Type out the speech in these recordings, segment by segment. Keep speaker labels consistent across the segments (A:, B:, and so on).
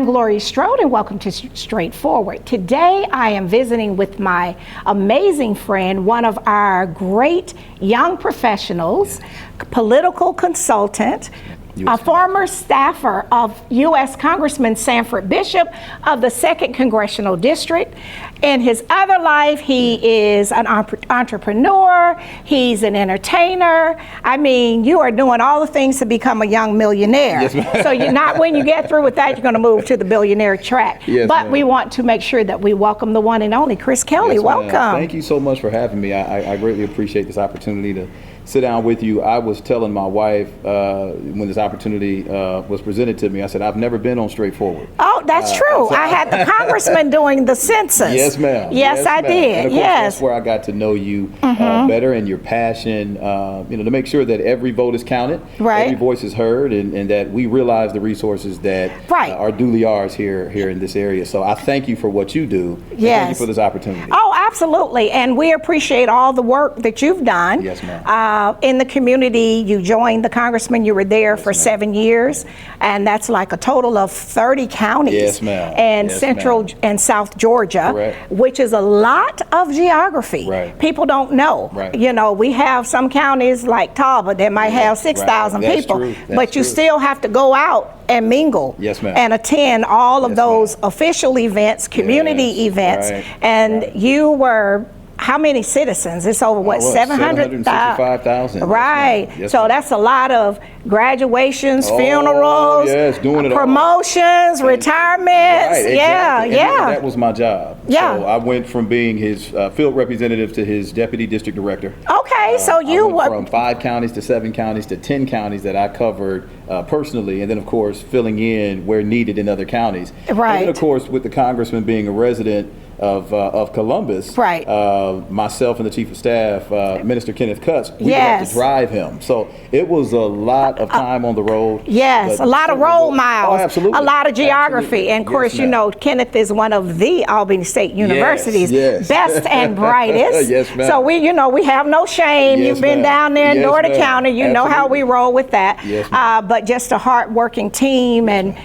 A: I'm Gloria Strode, and welcome to Straightforward. Today, I am visiting with my amazing friend, one of our great young professionals, political consultant, a former staffer of U.S. Congressman Sanford Bishop of the 2nd Congressional District. In his other life, he is an entrepreneur, he's an entertainer. I mean, you are doing all the things to become a young millionaire.
B: Yes,
A: so you're not, when you get through with that, you're going to move to the billionaire track.
B: Yes,
A: but we want to make sure that we welcome the one and only Chris Kelley.
B: Yes,
A: welcome.
B: Thank you so much for having me. I greatly appreciate this opportunity to sit down with you. I was telling my wife when this opportunity was presented to me, I said, I've never been on Straightforward.
A: Oh, that's true. I had the congressman doing the census.
B: Yes, ma'am.
A: Yes, I did.
B: And of course, that's where I got to know you better, and your passion, to make sure that every vote is counted, every voice is heard, and that we realize the resources that are duly ours here in this area. So I thank you for what you do. Thank you for this opportunity.
A: Oh, absolutely. And we appreciate all the work that you've done.
B: Yes, ma'am.
A: In the community. You joined the congressman. You were there for 7 years, and that's like a total of 30 counties.
B: Yes, ma'am.
A: And Central and South Georgia, which is a lot of geography. People don't know. You know, we have some counties like Talbot that might have 6,000 people, but you still have to go out and mingle and attend all of those official events, community events. And you were, how many citizens? It's over what,
B: 765,000.
A: Right. So that's a lot of graduations, funerals,
B: doing it
A: promotions, retirements.
B: Exactly. That was my job. So I went from being his field representative to his deputy district director.
A: Okay, so you
B: went from 5 counties to 7 counties to 10 counties that I covered personally, and then of course filling in where needed in other counties. And then of course with the congressman being a resident of Columbus, myself and the chief of staff, Minister Kenneth Cutts, we had to drive him. So it was a lot of time on the road.
A: Yes, a lot of road miles.
B: Oh, absolutely.
A: A lot of geography. And of course, you know, Kenneth is one of the Albany State University's best and brightest. So we, you know, we have no shame. You've been down there in Northern County. You know how we roll with that. But just a hard-working team, and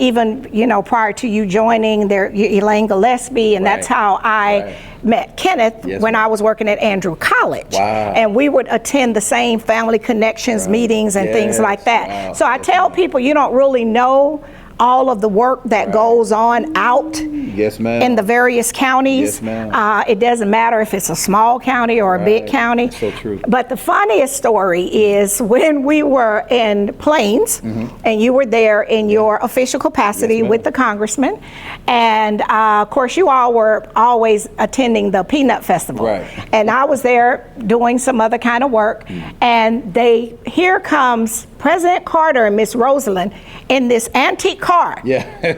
A: even, you know, prior to you joining there, Elaine Gillespie, and that's how I met Kenneth when I was working at Andrew College. And we would attend the same family connections meetings and things like that. So I tell people, you don't really know all of the work that goes on out in the various counties. It doesn't matter if it's a small county or a big county.
B: That's so true.
A: But the funniest story is when we were in Plains, and you were there in your official capacity with the congressman, and of course you all were always attending the Peanut Festival. And I was there doing some other kind of work, and here comes President Carter and Miss Rosalind in this antique car,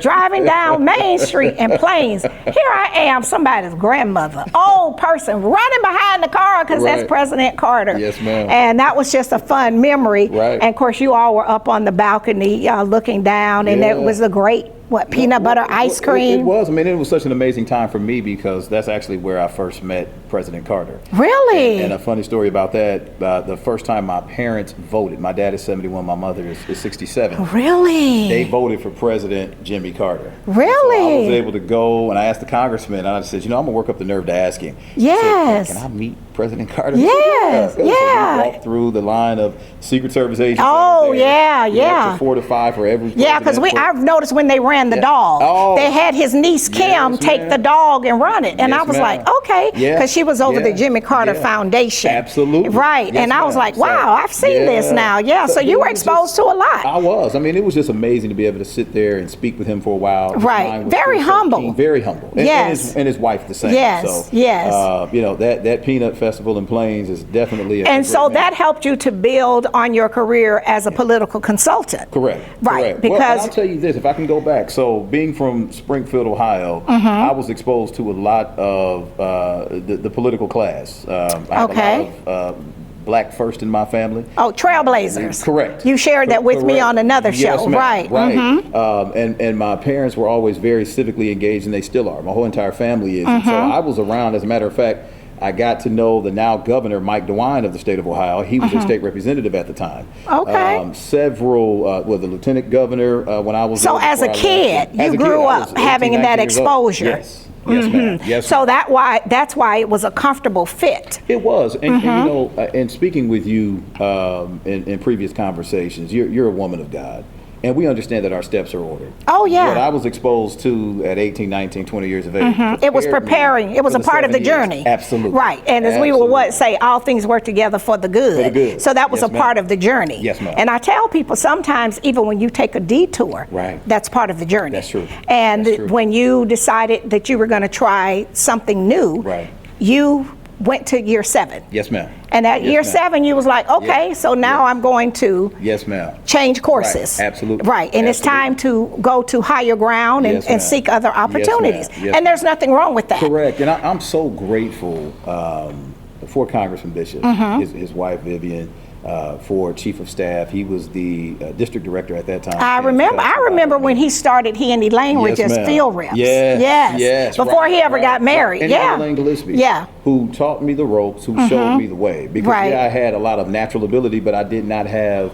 A: driving down Main Street in Plains. Here I am, somebody's grandmother, old person, running behind the car because that's President Carter. And that was just a fun memory. And of course, you all were up on the balcony looking down, and it was a great peanut butter ice cream.
B: It was. I mean, it was such an amazing time for me because that's actually where I first met President Carter.
A: Really?
B: And a funny story about that, the first time my parents voted, my dad is 71, my mother is 67.
A: Really?
B: They voted for President Jimmy Carter.
A: Really?
B: So I was able to go, and I asked the congressman, and I said, you know, I'm going to work up the nerve to ask him.
A: Yes.
B: I said, can I meet President Carter?
A: Yes.
B: So we walked through the line of Secret Service agents.
A: Oh,
B: Up to 4 to 5 for every
A: because I've noticed when they ran the dog, they had his niece Kim take the dog and run it. And I was like, okay, because she was over the Jimmy Carter Foundation.
B: Absolutely.
A: Right. And I was like, wow, I've seen this now. So you were exposed to a lot.
B: I was. I mean, it was just amazing to be able to sit there and speak with him for a while.
A: Right. Very humble.
B: Very humble. And his wife the same.
A: Yes.
B: You know, that Peanut Festival in Plains is definitely
A: and so that helped you to build on your career as a political consultant.
B: Correct.
A: Because
B: well, I'll tell you this, if I can go back. So being from Springfield, Ohio, I was exposed to a lot of the political class. I have a lot of Black First in my family.
A: Oh, Trailblazers.
B: Correct.
A: You shared that with me on another show.
B: Yes, right. And my parents were always very civically engaged, and they still are. My whole entire family is. And so I was around, as a matter of fact, I got to know the now governor, Mike DeWine of the state of Ohio. He was a state representative at the time.
A: Okay.
B: Several, the lieutenant governor when I was
A: So as a kid, you grew up having that exposure.
B: Yes. Yes, ma'am. Yes,
A: so
B: ma'am.
A: that's why it was a comfortable fit.
B: It was, and you know, and speaking with you in previous conversations, you're a woman of God, and we understand that our steps are ordered.
A: Oh yeah.
B: What I was exposed to at 18, 19, 20 years of age.
A: It was preparing. It was a part of the journey.
B: Absolutely.
A: Right, and as we would say, all things work together for the good.
B: For the good.
A: So that was
B: Yes,
A: a part of the journey.
B: Yes, ma'am.
A: And I tell people sometimes, even when you take a detour,
B: right,
A: that's part of the journey.
B: That's true.
A: And
B: that's true.
A: when you decided that you were going to try something new,
B: right,
A: you went to year 7.
B: Yes, ma'am.
A: And at year 7, you was like, okay, so now I'm going to
B: yes, ma'am,
A: change courses.
B: Right. Absolutely.
A: Right, and
B: Absolutely.
A: it's time to go to higher ground and seek other opportunities.
B: Yes,
A: and there's nothing wrong with that.
B: Correct, and I'm so grateful for Congressman Bishop, his wife Vivian, for Chief of Staff. He was the district director at that time.
A: I remember when he started, he and Elaine were just field reps.
B: Yes.
A: Before he ever got married.
B: And Elaine Gillespie, who taught me the ropes, who showed me the way. Because I had a lot of natural ability, but I did not have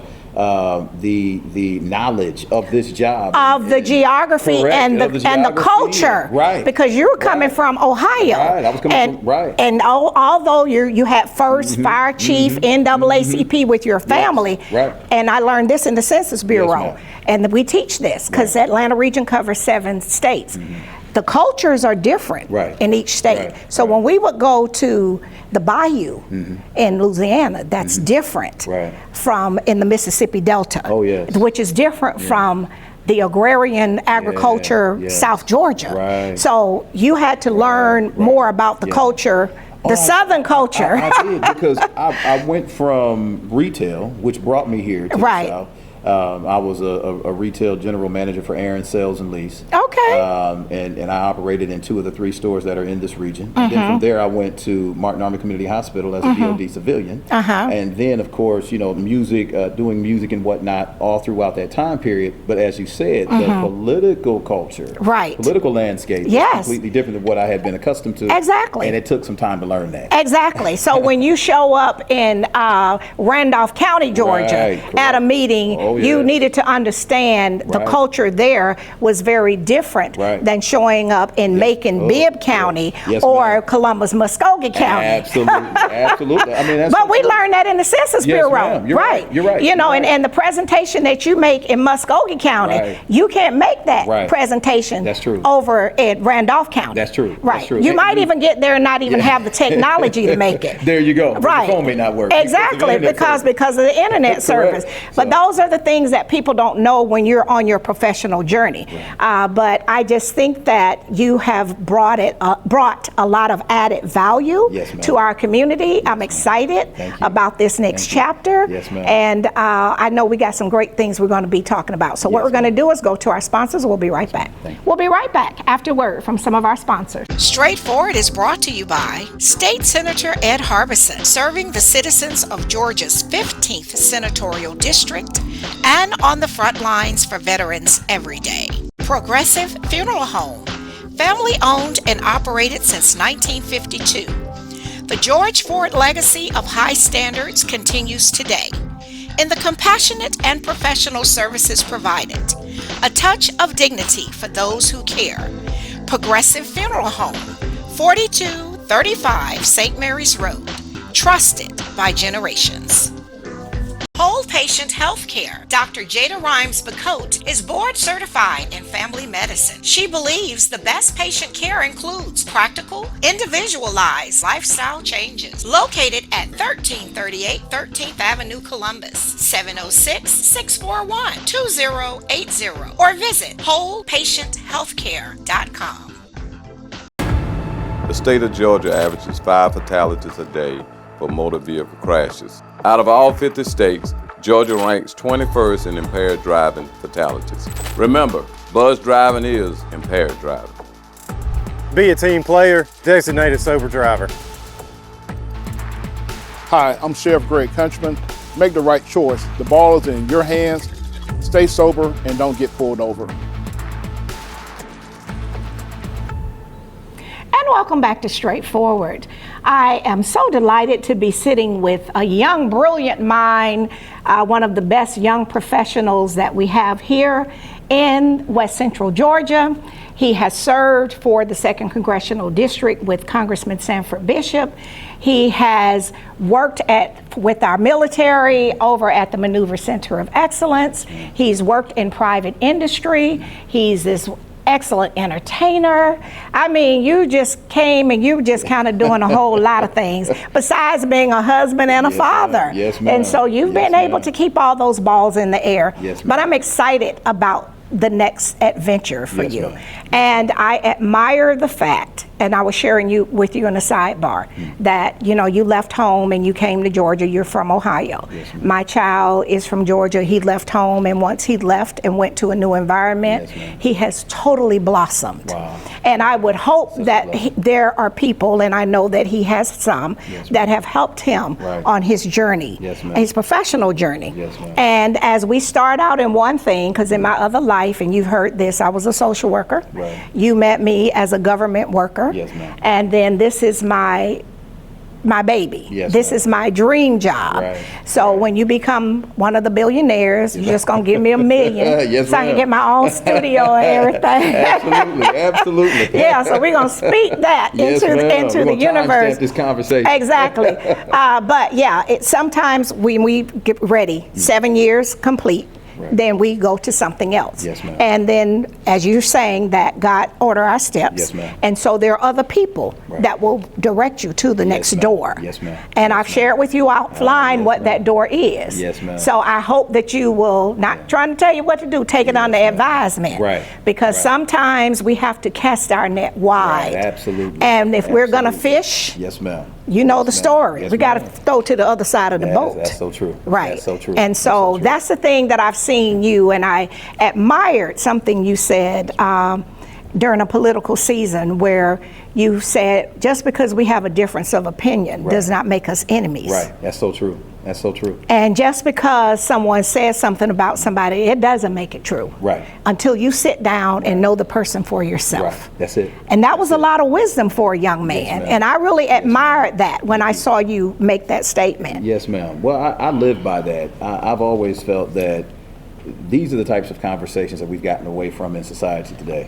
B: the knowledge of this job,
A: of the geography and the culture,
B: right?
A: Because you were coming from Ohio,
B: right? I was coming from
A: and although you had first fire chief NAACP with your family,
B: right?
A: And I learned this in the Census Bureau, and we teach this because the Atlanta region covers 7 states. The cultures are different in each state. So when we would go to the bayou in Louisiana, that's different from in the Mississippi Delta, which is different from the agrarian agriculture South Georgia. So you had to learn more about the culture, the Southern culture.
B: I did, because I went from retail, which brought me here to the South. I was a retail general manager for Aaron Sales and Lease.
A: Okay.
B: And I operated in 2 of the 3 stores that are in this region. And then from there, I went to Martin Army Community Hospital as a DOD civilian. And then, of course, you know, music, doing music and whatnot all throughout that time period. But as you said, the political culture, political landscape is completely different than what I had been accustomed to.
A: Exactly.
B: And it took some time to learn that.
A: Exactly. So when you show up in Randolph County, Georgia, at a meeting, you needed to understand the culture there was very different than showing up in Macon, Bibb County, or Columbus, Muskogee County.
B: Absolutely. I mean,
A: but we learned that in the Census Bureau.
B: You're right.
A: You know, and the presentation that you make in Muskogee County, you can't make that presentation over at Randolph County.
B: That's true.
A: Right. That's true. You might even get there and not even have the technology to make it.
B: There you go.
A: Right.
B: The phone may not work.
A: Exactly, because of the internet service. But those are the things that people don't know when you're on your professional journey. But I just think that you have brought a lot of added value to our community. I'm excited about this next chapter. And I know we got some great things we're going to be talking about. So what we're going to do is go to our sponsors. We'll be right back. We'll be right back after word from some of our sponsors. Straightforward is brought to you by State Senator Ed Harbison, serving the citizens of Georgia's 15th Senatorial District and on the front lines for veterans every day. Progressive Funeral Home, family owned and operated since 1952. The George Ford legacy of high standards continues today in the compassionate and professional services provided. A touch of dignity for those who care. Progressive Funeral Home, 4235 St. Mary's Road, trusted by generations. Whole Patient Healthcare. Dr. Jada Rimes-Bacote is board certified in family medicine. She believes the best patient care includes practical, individualized lifestyle changes. Located at 1338 13th Avenue, Columbus, 706-641-2080, or visit wholepatienthealthcare.com.
C: The state of Georgia averages 5 fatalities a day for motor vehicle crashes. Out of all 50 states, Georgia ranks 21st in impaired driving fatalities. Remember, buzz driving is impaired driving.
D: Be a team player, designate a sober driver.
E: Hi, I'm Sheriff Greg Countryman. Make the right choice. The ball is in your hands. Stay sober and don't get pulled over.
A: And welcome back to Straightforward. I am so delighted to be sitting with a young, brilliant mind, one of the best young professionals that we have here in West Central Georgia. He has served for the 2nd Congressional District with Congressman Sanford Bishop. He has worked with our military over at the Maneuver Center of Excellence. He's worked in private industry. He's this excellent entertainer. I mean, you just came and you just kind of doing a whole lot of things besides being a husband and a father.
B: Ma'am. Yes, ma'am.
A: And so you've been able to keep all those balls in the air.
B: Yes, ma'am.
A: But I'm excited about the next adventure for
B: Yes,
A: you.
B: ma'am.
A: And I admire the fact, and I was sharing with you in a sidebar, that you left home and you came to Georgia. You're from Ohio.
B: Yes, ma'am.
A: My child is from Georgia. He left home, and once he left and went to a new environment,
B: Yes, ma'am.
A: he has totally blossomed.
B: Wow.
A: And I would hope
B: Such a
A: that
B: blessing.
A: there are people, and I know that he has some,
B: Yes, ma'am.
A: that have helped him
B: Right.
A: on his journey,
B: Yes, ma'am.
A: his professional journey.
B: Yes, ma'am.
A: And as we start out in one thing, because in my other life, and you've heard this, I was a social worker.
B: Right.
A: You met me as a government worker.
B: Yes, ma'am.
A: And then this is my baby.
B: Yes,
A: this
B: ma'am.
A: is my dream job.
B: Right.
A: So when you become one of the billionaires, you're just gonna give me $1 million,
B: Yes,
A: so I can
B: ma'am.
A: get my own studio and everything.
B: Absolutely, absolutely.
A: Yeah, so we're gonna speak that
B: Yes,
A: into
B: ma'am.
A: into
B: We're
A: the
B: gonna timestamp
A: universe.
B: this conversation.
A: Exactly. But yeah, sometimes when we get ready, 7 years complete.
B: Right.
A: Then we go to something else.
B: Yes, ma'am.
A: And then, as you're saying, that God order our steps.
B: Yes, ma'am.
A: And so there are other people
B: Right.
A: that will direct you to the next
B: ma'am.
A: door.
B: Yes, ma'am.
A: And
B: Yes,
A: I've shared with you offline
B: yes,
A: what
B: ma'am.
A: that door is.
B: Yes, ma'am.
A: So I hope that you will, not trying to tell you what to do, take it under advisement.
B: Right.
A: Because
B: Right.
A: sometimes we have to cast our net wide.
B: Right, absolutely.
A: And if we're going to
B: Absolutely.
A: fish,
B: Yes, ma'am.
A: you know
B: Yes,
A: the
B: ma'am.
A: story.
B: Yes,
A: We got to
B: ma'am.
A: throw to the other side of the boat.
B: That's so true.
A: Right.
B: That's so true.
A: And
B: That's
A: so
B: true.
A: that's the thing that I've seen you, and I admired something you said during a political season where you said, just because we have a difference of opinion
B: Right.
A: does not make us enemies.
B: Right. That's so true. That's so true.
A: And just because someone says something about somebody, it doesn't make it true.
B: Right.
A: Until you sit down and know the person for yourself.
B: Right. That's it.
A: And that was a lot of wisdom for a young man.
B: Yes, ma'am.
A: And I really admired that when I saw you make that statement.
B: Yes, ma'am. Well, I live by that. I've always felt that these are the types of conversations that we've gotten away from in society today,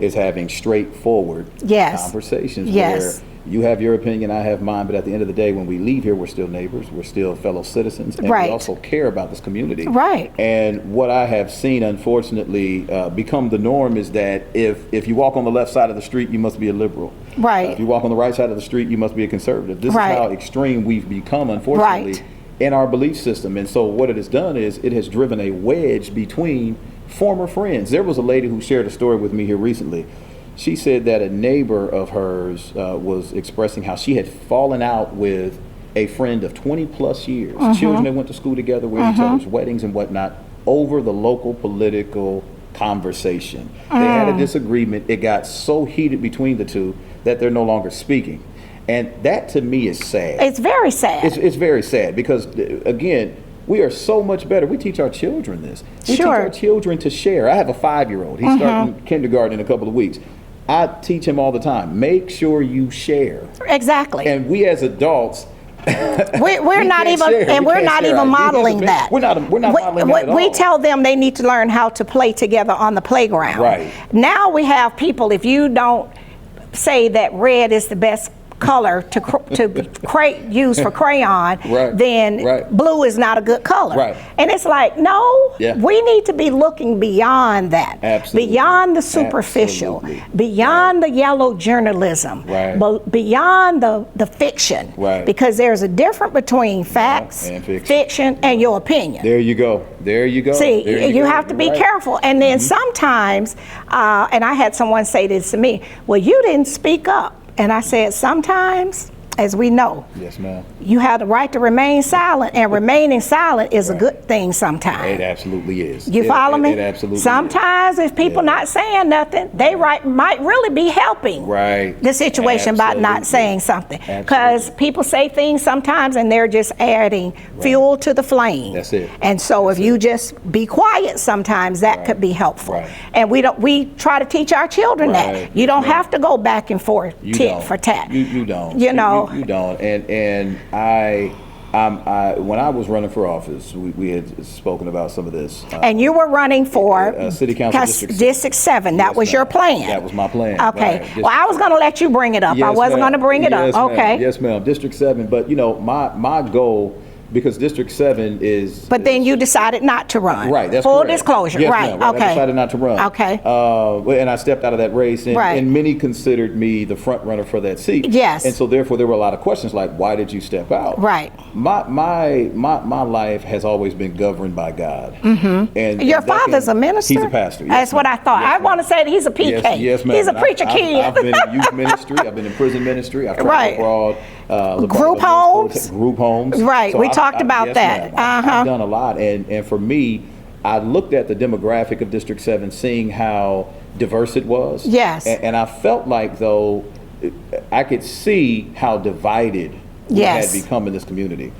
B: is having straightforward
A: Yes.
B: conversations
A: Yes.
B: where you have your opinion, I have mine, but at the end of the day, when we leave here, we're still neighbors, we're still fellow citizens, and
A: Right.
B: we also care about this community.
A: Right.
B: And what I have seen, unfortunately, become the norm is that if you walk on the left side of the street, you must be a liberal.
A: Right.
B: If you walk on the right side of the street, you must be a conservative. This
A: Right.
B: is how extreme we've become, unfortunately,
A: Right.
B: in our belief system. And so what it has done is it has driven a wedge between former friends. There was a lady who shared a story with me here recently. She said that a neighbor of hers was expressing how she had fallen out with a friend of 20 plus years, children that went to school together, with each other's weddings and whatnot, over the local political conversation. They had a disagreement. It got so heated between the two that they're no longer speaking. And that to me is sad.
A: It's very sad.
B: It's very sad because, again, we are so much better. We teach our children this. We teach
A: Sure.
B: our children to share. I have a 5-year-old. He's starting kindergarten in a couple of weeks. I teach him all the time, make sure you share.
A: Exactly.
B: And we as adults,
A: we're not
B: can't
A: even,
B: share.
A: and
B: We
A: we're
B: can't
A: not
B: share
A: even
B: ideas,
A: modeling
B: man.
A: that.
B: We're not modeling that at
A: We
B: all.
A: tell them they need to learn how to play together on the playground.
B: Right.
A: Now we have people, if you don't say that red is the best color to use for crayon,
B: Right,
A: then
B: right.
A: blue is not a good color.
B: Right.
A: And it's like, no,
B: Yeah.
A: we need to be looking beyond that.
B: Absolutely.
A: Beyond the superficial,
B: Absolutely.
A: beyond the yellow journalism,
B: Right.
A: beyond the fiction.
B: Right.
A: Because there's a difference between facts,
B: and fiction.
A: fiction, and your opinion.
B: There you go. There you go.
A: See,
B: There
A: you
B: go.
A: have to be
B: You're right.
A: careful. And then sometimes, and I had someone say this to me, well, you didn't speak up. And I said, sometimes as we know.
B: Yes, ma'am.
A: You have the right to remain silent, and remaining silent is a good thing sometimes.
B: It absolutely is.
A: You follow me?
B: It absolutely
A: sometimes if people not saying nothing, they might really be helping the situation by not saying something. Because people say things sometimes and they're just adding fuel to the flame.
B: That's it.
A: And so if you just be quiet sometimes, that could be helpful. And we try to teach our children that. You don't have to go back and forth tit for tat.
B: You don't.
A: You know.
B: You don't. And I when I was running for office, we had spoken about some of this.
A: And you were running for
B: City Council
A: District 7. That was your plan.
B: That was my plan.
A: Okay. Well, I was going to let you bring it up.
B: Yes,
A: I wasn't going to bring it up. Okay.
B: Yes, ma'am. District 7. But, you know, my goal, because District 7 is...
A: But then you decided not to run.
B: Right, that's
A: Full
B: correct.
A: disclosure.
B: Yes,
A: right,
B: ma'am.
A: okay.
B: I decided not to run.
A: Okay.
B: And I stepped out of that race, and many considered me the front runner for that seat.
A: Yes.
B: And so therefore there were a lot of questions like, why did you step out?
A: Right.
B: My life has always been governed by God. Mm-hmm. And
A: your father's a minister?
B: He's a pastor. Yes,
A: that's what I thought. I want to say that he's a PK.
B: Yes, ma'am.
A: He's a preacher kid.
B: I've been in youth ministry. I've been in prison ministry. I've traveled abroad.
A: Group homes.
B: Group homes.
A: Right. So we talked about that.
B: I've done a lot, and for me, I looked at the demographic of District 7, seeing how diverse it was.
A: Yes.
B: And I felt like, though, I could see how divided we had become in this community.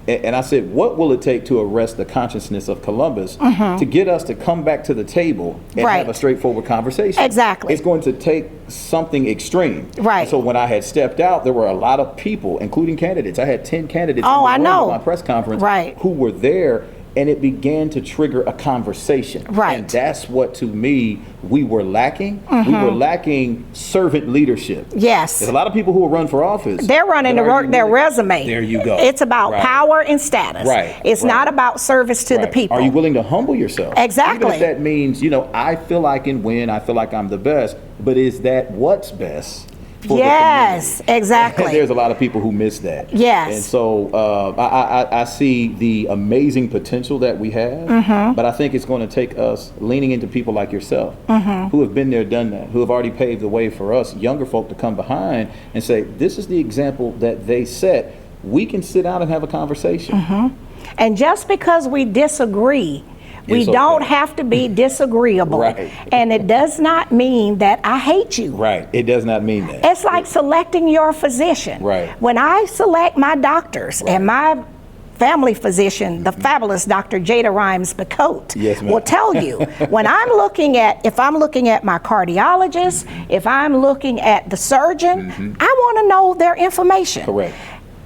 B: And I said, what will it take to arrest the consciousness of Columbus to get us to come back to the table and have a straightforward conversation?
A: Exactly.
B: It's going to take something extreme.
A: Right.
B: And so when I had stepped out, there were a lot of people, including candidates. I had 10 candidates in the room at my press conference who were there, and it began to trigger a conversation.
A: Right.
B: And that's what, to me, we were lacking. We were lacking servant leadership.
A: Yes.
B: There's a lot of people who will run for office.
A: They're running to work their resume.
B: There you go.
A: It's about power and status.
B: Right.
A: It's not about service to the people.
B: Are you willing to humble yourself?
A: Exactly.
B: Even if that means, you know, I feel I can win, I feel like I'm the best, but is that what's best?
A: Yes, exactly.
B: There's a lot of people who miss that.
A: Yes.
B: And so I see the amazing potential that we have, but I think it's going to take us leaning into people like yourself who have been there, done that, who have already paved the way for us younger folk to come behind and say, this is the example that they set. We can sit down and have a conversation.
A: And just because we disagree, we don't have to be disagreeable. And it does not mean that I hate you.
B: Right. It does not mean that.
A: It's like selecting your physician. When I select my doctors and my family physician, the fabulous Dr. Jada Rimes-Bacote, will tell you, when if I'm looking at my cardiologist, if I'm looking at the surgeon, I want to know their information.
B: Correct.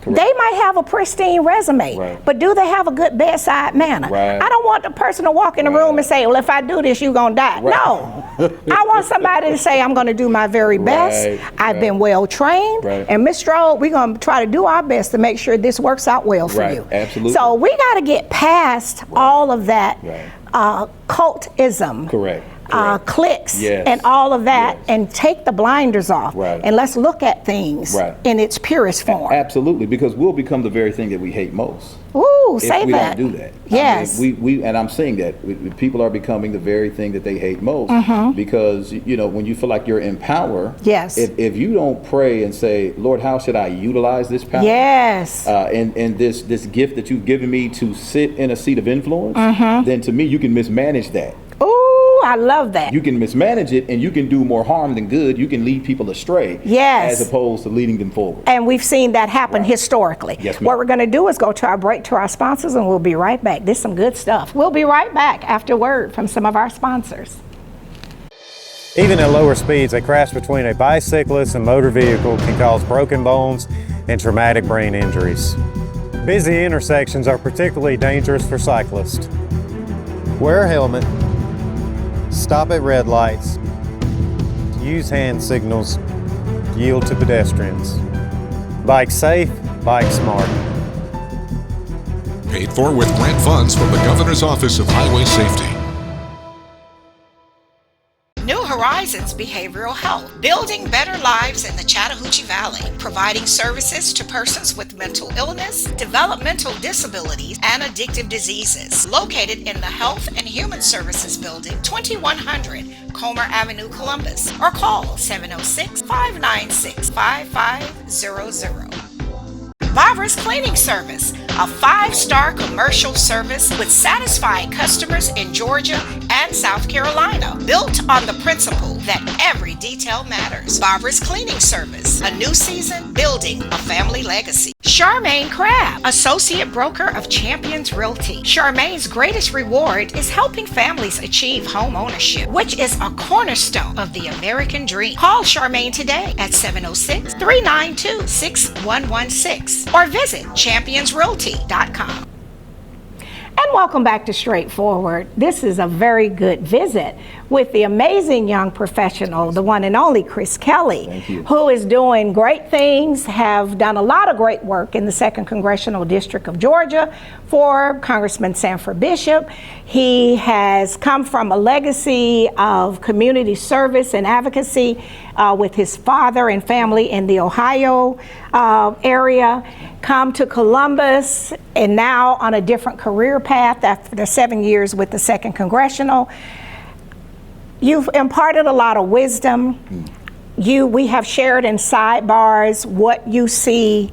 A: They might have a pristine resume, but do they have a good bedside manner? I don't want the person to walk in the room and say, well, if I do this, you're going to die. No. I want somebody to say, I'm going to do my very best. I've been well trained. And Ms. Strode, we're going to try to do our best to make sure this works out well for you.
B: Absolutely.
A: So we got to get past all of that cultism. Cliques and all of that, and take the blinders off, and let's look at things in its purest form.
B: Absolutely, because we'll become the very thing that we hate most.
A: Ooh, say that.
B: If we don't do that.
A: Yes.
B: I mean, we and I'm saying that people are becoming the very thing that they hate most, because, you know, when you feel like you're in power, if you don't pray and say, Lord, how should I utilize this power? And this gift that you've given me to sit in a seat of influence, then to me you can mismanage that.
A: I love that.
B: You can mismanage it, and you can do more harm than good. You can lead people astray, as opposed to leading them forward.
A: And we've seen that happen historically. What we're going to do is go to our break to our sponsors, and we'll be right back. This is some good stuff. We'll be right back after word from some of our sponsors.
D: Even at lower speeds, a crash between a bicyclist and motor vehicle can cause broken bones and traumatic brain injuries. Busy intersections are particularly dangerous for cyclists. Wear a helmet. Stop at red lights, use hand signals, yield to pedestrians. Bike safe, bike smart.
F: Paid for with grant funds from the Governor's Office of Highway Safety.
A: New Horizons Behavioral Health, building better lives in the Chattahoochee Valley, providing services to persons with mental illness, developmental disabilities, and addictive diseases. Located in the Health and Human Services Building, 2100 Comer Avenue, Columbus, or call 706-596-5500. Barbara's Cleaning Service, a 5-star commercial service with satisfied customers in Georgia and South Carolina, built on the principle that every detail matters. Barbara's Cleaning Service, a new season building a family legacy. Charmaine Crabb, Associate Broker of Champions Realty. Charmaine's greatest reward is helping families achieve home ownership, which is a cornerstone of the American dream. Call Charmaine today at 706-392-6116 or visit championsrealty.com. And welcome back to Straightforward. This is a very good visit with the amazing young professional, the one and only Chris Kelley, who is doing great things, have done a lot of great work in the 2nd Congressional District of Georgia for Congressman Sanford Bishop. He has come from a legacy of community service and advocacy with his father and family in the Ohio area, come to Columbus, and now on a different career path after 7 years with the 2nd Congressional. You've imparted a lot of wisdom. We have shared in sidebars what you see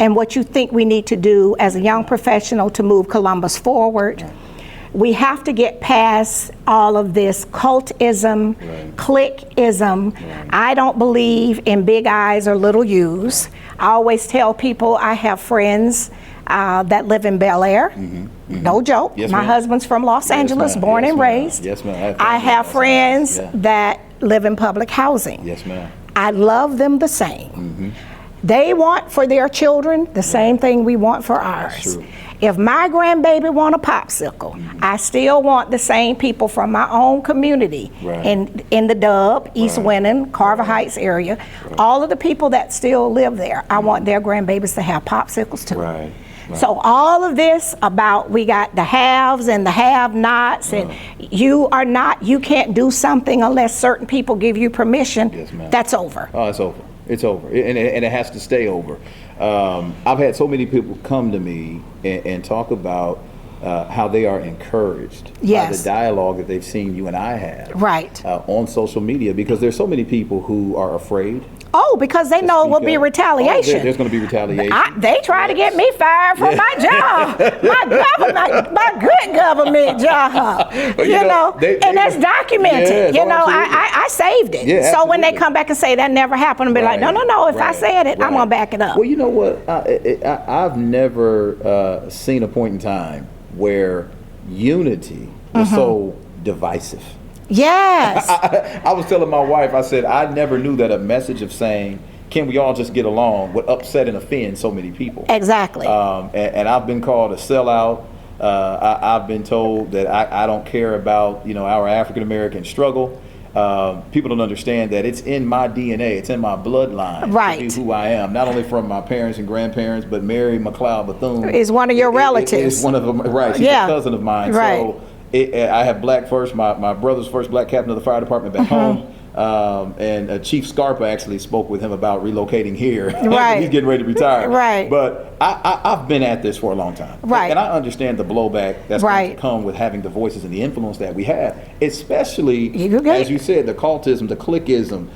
A: and what you think we need to do as a young professional to move Columbus forward. We have to get past all of this cultism, cliqueism. I don't believe in big I's or little U's. I always tell people I have friends that live in Bel Air. No joke.
B: Yes,
A: my husband's from Los Angeles, born and raised.
B: Yes, ma'am.
A: I have friends that live in public housing.
B: Yes, ma'am.
A: I love them the same. They want for their children the same thing we want for ours. If my grandbaby want a popsicle, I still want the same people from my own community in the Dub, East Winton, Carver Heights area. All of the people that still live there, I want their grandbabies to have popsicles too. So all of this about we got the haves and the have-nots, and you can't do something unless certain people give you permission. That's over.
B: Oh, it's over. It's over, and it has to stay over. I've had so many people come to me and talk about how they are encouraged by the dialogue that they've seen you and I have on social media, because there's so many people who are afraid.
A: Oh, because they know it will be retaliation.
B: There's going to be retaliation.
A: They try to get me fired from my job, my good government job. You know, and that's documented. I saved it. So when they come back and say that never happened, I'll be like, no. If I said it, I'm gonna back it up.
B: Well, you know what? I've never seen a point in time where unity was so divisive.
A: Yes.
B: I was telling my wife, I said, I never knew that a message of saying, can we all just get along, would upset and offend so many people.
A: Exactly.
B: And I've been called a sellout. I've been told that I don't care about, our African-American struggle. People don't understand that it's in my DNA, it's in my bloodline to be who I am, not only from my parents and grandparents, but Mary McLeod Bethune
A: is one of your relatives.
B: Is one of them, right? She's a cousin of mine. So I have black first. My brother's first black captain of the fire department back home. And Chief Scarpa actually spoke with him about relocating here. He's getting ready to retire. But I've been at this for a long time. And I understand the blowback that's going to come with having the voices and the influence that we have, especially, as you said, the cultism, the cliqueism.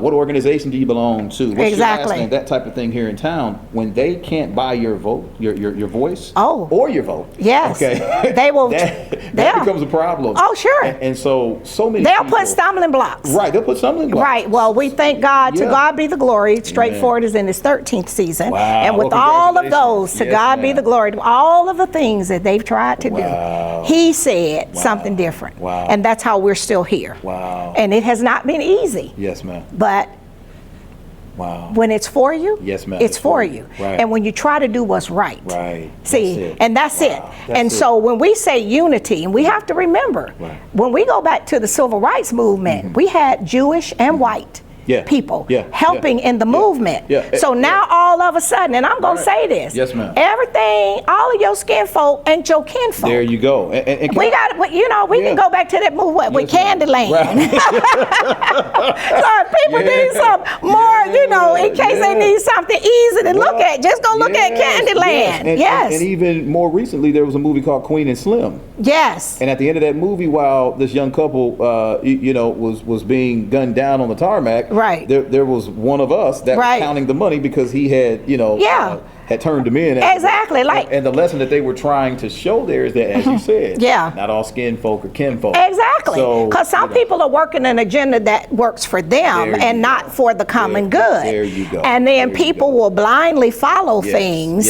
B: What organization do you belong to? What's your last name? That type of thing here in town. When they can't buy your vote, your voice, or your vote. They will. That becomes a problem. Oh, sure. And so many
A: They'll
B: people
A: put stumbling blocks.
B: They'll put stumbling blocks.
A: Well, we thank God. To God be the glory. Straightforward is in its 13th season. And with all of those, to God be the glory. All of the things that they've tried to do, He said something different. And that's how we're still here. And it has not been easy.
B: Yes, ma'am.
A: But when it's for you, it's for you. And when you try to do what's right. See, that's it. And so when we say unity, and we have to remember, when we go back to the civil rights movement, we had Jewish and white people helping in the movement. So now all of a sudden, and I'm going to say this, everything, all of your skin folk ain't your kinfolk.
B: There you go. And
A: we got, we can go back to that movie with Candyland. So if people need some more, in case they need something easy to look at, just go look at Candyland.
B: And even more recently, there was a movie called Queen and Slim. And at the end of that movie, while this young couple, was being gunned down on the tarmac, there was one of us that was counting the money because he had, had turned them in.
A: Exactly.
B: And the lesson that they were trying to show there is that, as you said, not all skin folk are kin folk.
A: Exactly. Because some people are working an agenda that works for them and not for the common good.
B: There you go.
A: And then people will blindly follow things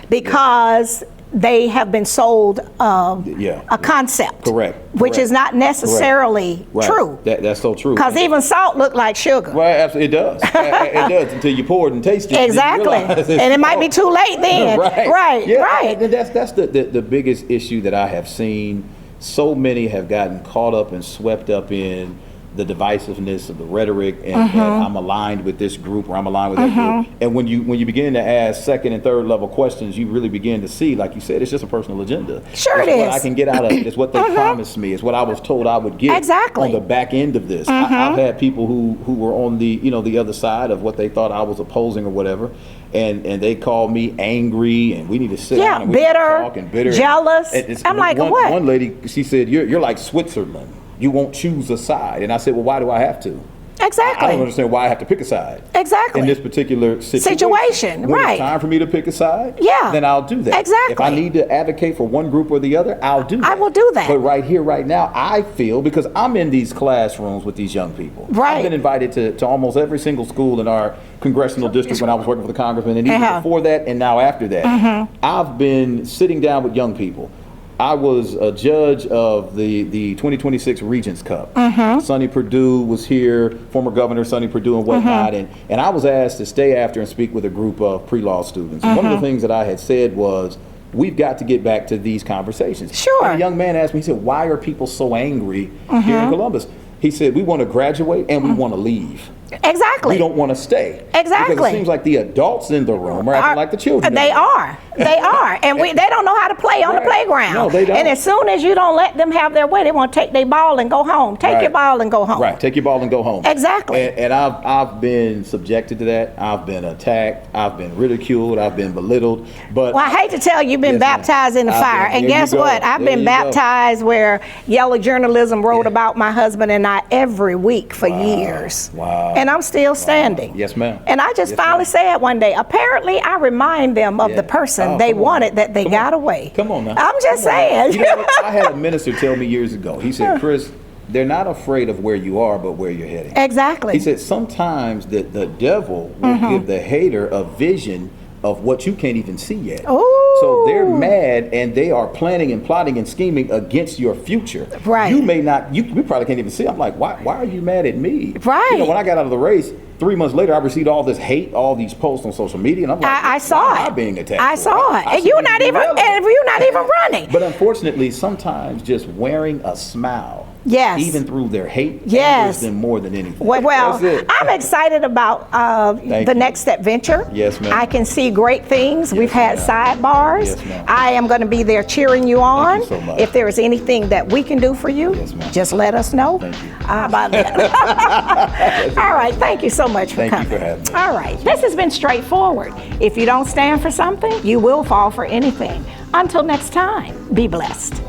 A: because they have been sold a concept.
B: Correct.
A: Which is not necessarily true.
B: That's so true.
A: Because even salt look like sugar.
B: Right, absolutely, it does. It does until you pour it and taste it.
A: Exactly. And it might be too late then. Right.
B: And that's the biggest issue that I have seen. So many have gotten caught up and swept up in the divisiveness of the rhetoric, and I'm aligned with this group, or I'm aligned with that group. And when you begin to ask second and third level questions, you really begin to see, like you said, it's just a personal agenda.
A: Sure,
B: it's
A: it
B: what
A: is.
B: I can get out of it. It's what they promised me. It's what I was told I would get.
A: Exactly.
B: On the back end of this. I've had people who were on the other side of what they thought I was opposing or whatever, and they called me angry, and we need to sit down and we need to talk, and bitter,
A: jealous. I'm like, what?
B: One lady, she said, "You're like Switzerland. You won't choose a side." And I said, well, why do I have to?
A: Exactly.
B: I don't understand why I have to pick a side.
A: Exactly.
B: In this particular situation. When it's time for me to pick a side, then I'll do that.
A: Exactly.
B: If I need to advocate for one group or the other, I'll do that.
A: I will do that.
B: But right here, right now, I feel, because I'm in these classrooms with these young people.
A: Right.
B: I've been invited to almost every single school in our congressional district when I was working for the congressman, and even before that and now after that. I've been sitting down with young people. I was a judge of the 2026 Regents Cup. Sonny Perdue was here, former Governor Sonny Perdue and whatnot, and I was asked to stay after and speak with a group of pre-law students. And one of the things that I had said was, we've got to get back to these conversations.
A: Sure.
B: And a young man asked me, he said, why are people so angry here in Columbus? He said, we want to graduate and we want to leave.
A: Exactly.
B: We don't want to stay.
A: Exactly.
B: Because it seems like the adults in the room are acting like the children.
A: They are. They are. And they don't know how to play on the playground.
B: No, they don't.
A: And as soon as you don't let them have their way, they want to take their ball and go home. Take your ball and go home.
B: Right. Take your ball and go home.
A: Exactly.
B: And I've been subjected to that. I've been attacked. I've been ridiculed. I've been belittled. But
A: well, I hate to tell you, you've been baptized in the fire. And guess what? I've been baptized where Yellow Journalism wrote about my husband and I every week for years.
B: Wow.
A: And I'm still standing.
B: Yes, ma'am.
A: And I just finally said one day, apparently I remind them of the person they wanted that they got away.
B: Come on now.
A: I'm just saying.
B: You know, I had a minister tell me years ago, he said, Chris, they're not afraid of where you are, but where you're heading.
A: Exactly.
B: He said, sometimes the devil will give the hater a vision of what you can't even see yet.
A: Ooh.
B: So they're mad and they are planning and plotting and scheming against your future.
A: Right.
B: You may not, you probably can't even see. I'm like, why are you mad at me?
A: Right.
B: You know, when I got out of the race, 3 months later, I received all this hate, all these posts on social media, and I'm like,
A: I saw
B: why
A: it.
B: am I being attacked?
A: I saw it. And you're not even running.
B: But unfortunately, sometimes just wearing a smile, even through their hate, angers them more than anything.
A: Well, I'm excited about the next step venture.
B: Yes, ma'am.
A: I can see great things. We've had sidebars.
B: Yes, ma'am.
A: I am going to be there cheering you on.
B: Thank you so much.
A: If there is anything that we can do for you, just let us know.
B: Thank you.
A: About that. All right. Thank you so much for coming.
B: Thank you for having me.
A: All right. This has been straightforward. If you don't stand for something, you will fall for anything. Until next time, be blessed.